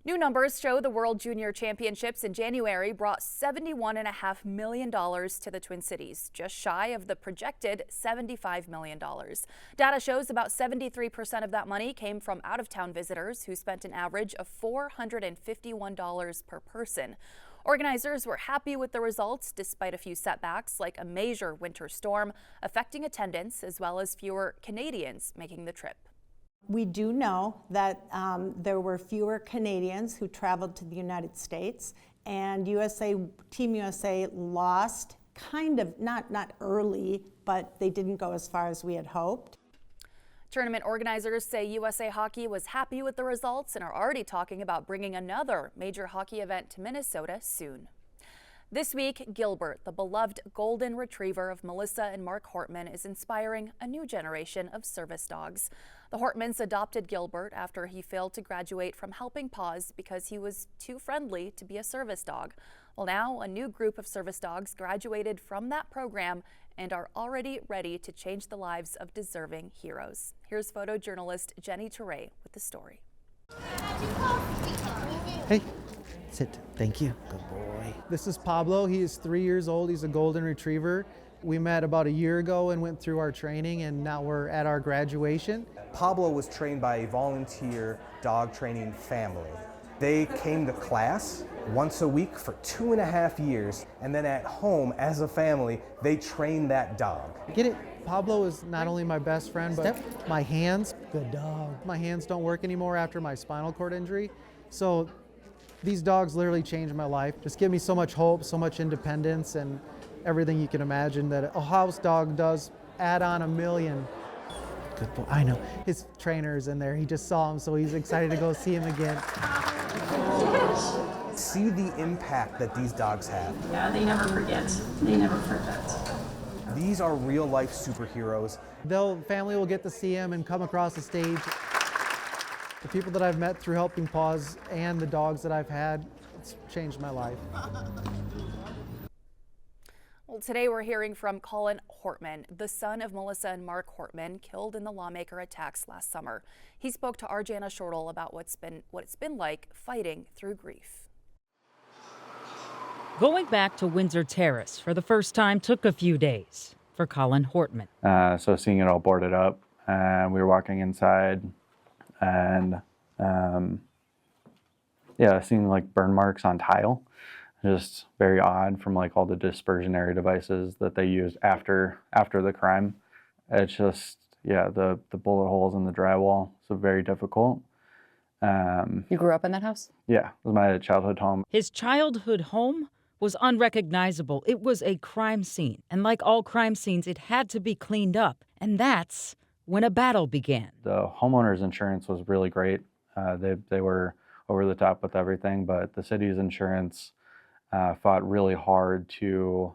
New numbers show the World Junior Championships in January brought $71.5 million to the Twin Cities, just shy of the projected $75 million. Data shows about 73% of that money came from out-of-town visitors who spent an average of $451 per person. Organizers were happy with the results despite a few setbacks like a major winter storm affecting attendance as well as fewer Canadians making the trip. We do know that there were fewer Canadians who traveled to the United States, and Team USA lost kind of, not early, but they didn't go as far as we had hoped. Tournament organizers say USA Hockey was happy with the results and are already talking about bringing another major hockey event to Minnesota soon. This week, Gilbert, the beloved golden retriever of Melissa and Mark Hortman, is inspiring a new generation of service dogs. The Hortmans adopted Gilbert after he failed to graduate from Helping Paws because he was too friendly to be a service dog. Well, now a new group of service dogs graduated from that program and are already ready to change the lives of deserving heroes. Here's photojournalist Jenny Teray with the story. Hey. Sit. Thank you. Good boy. This is Pablo. He is 3 years old. He's a golden retriever. We met about a year ago and went through our training, and now we're at our graduation. Pablo was trained by a volunteer dog training family. They came to class once a week for 2.5 years, and then at home as a family, they trained that dog. Get it? Pablo is not only my best friend, but my hands. Good dog. My hands don't work anymore after my spinal cord injury. So these dogs literally changed my life. Just give me so much hope, so much independence, and everything you can imagine that a house dog does. Add on $1 million. Good boy. I know. His trainer's in there. He just saw him, so he's excited to go see him again. See the impact that these dogs have. Yeah, they never forget. They never forget. These are real life superheroes. Family will get to see him and come across the stage. The people that I've met through Helping Paws and the dogs that I've had, it's changed my life. Well, today we're hearing from Colin Hortman, the son of Melissa and Mark Hortman, killed in the lawmaker attacks last summer. He spoke to our Jana Shortle about what it's been like fighting through grief. Going back to Windsor Terrace for the first time took a few days for Colin Hortman. So seeing it all boarded up, and we were walking inside, and seeing like burn marks on tile, just very odd from like all the dispersionary devices that they used after the crime. It's just, the bullet holes in the drywall, so very difficult. You grew up in that house? Yeah, it was my childhood home. His childhood home was unrecognizable. It was a crime scene, and like all crime scenes, it had to be cleaned up, and that's when a battle began. The homeowner's insurance was really great. They were over the top with everything, but the city's insurance fought really hard to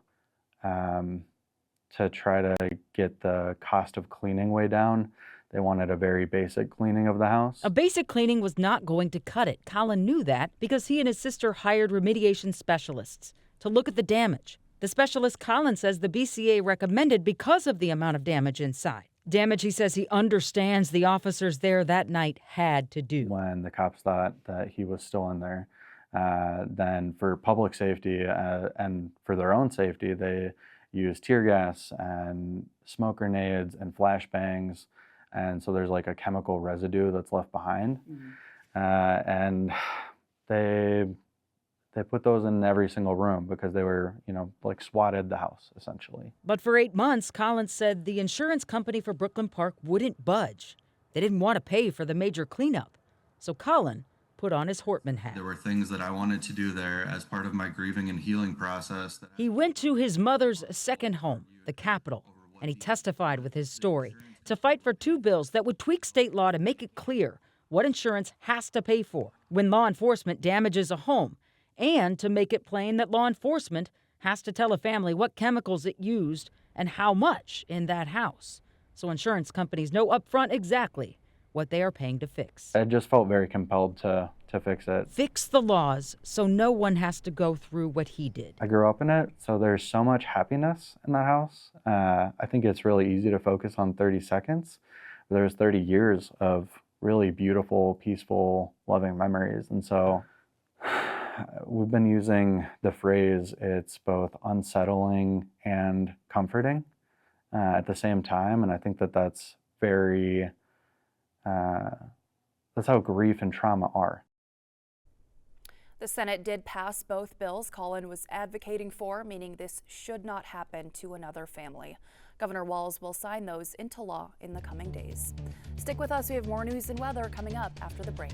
try to get the cost of cleaning way down. They wanted a very basic cleaning of the house. A basic cleaning was not going to cut it. Colin knew that because he and his sister hired remediation specialists to look at the damage. The specialist Colin says the BCA recommended because of the amount of damage inside. Damage he says he understands the officers there that night had to do. When the cops thought that he was still in there, then for public safety and for their own safety, they used tear gas and smoke grenades and flashbangs. And so there's like a chemical residue that's left behind. And they put those in every single room because they were, like swatted the house, essentially. But for 8 months, Collins said the insurance company for Brooklyn Park wouldn't budge. They didn't want to pay for the major cleanup. So Colin put on his Hortman hat. There were things that I wanted to do there as part of my grieving and healing process. He went to his mother's second home, the Capitol, and he testified with his story to fight for 2 bills that would tweak state law to make it clear what insurance has to pay for when law enforcement damages a home, and to make it plain that law enforcement has to tell a family what chemicals it used and how much in that house, so insurance companies know upfront exactly what they are paying to fix. I just felt very compelled to fix it. Fix the laws so no one has to go through what he did. I grew up in it, so there's so much happiness in that house. I think it's really easy to focus on 30 seconds. But there's 30 years of really beautiful, peaceful, loving memories. And so we've been using the phrase, it's both unsettling and comforting at the same time. And I think that that's very, that's how grief and trauma are. The Senate did pass both bills Colin was advocating for, meaning this should not happen to another family. Governor Walz will sign those into law in the coming days. Stick with us. We have more news and weather coming up after the break.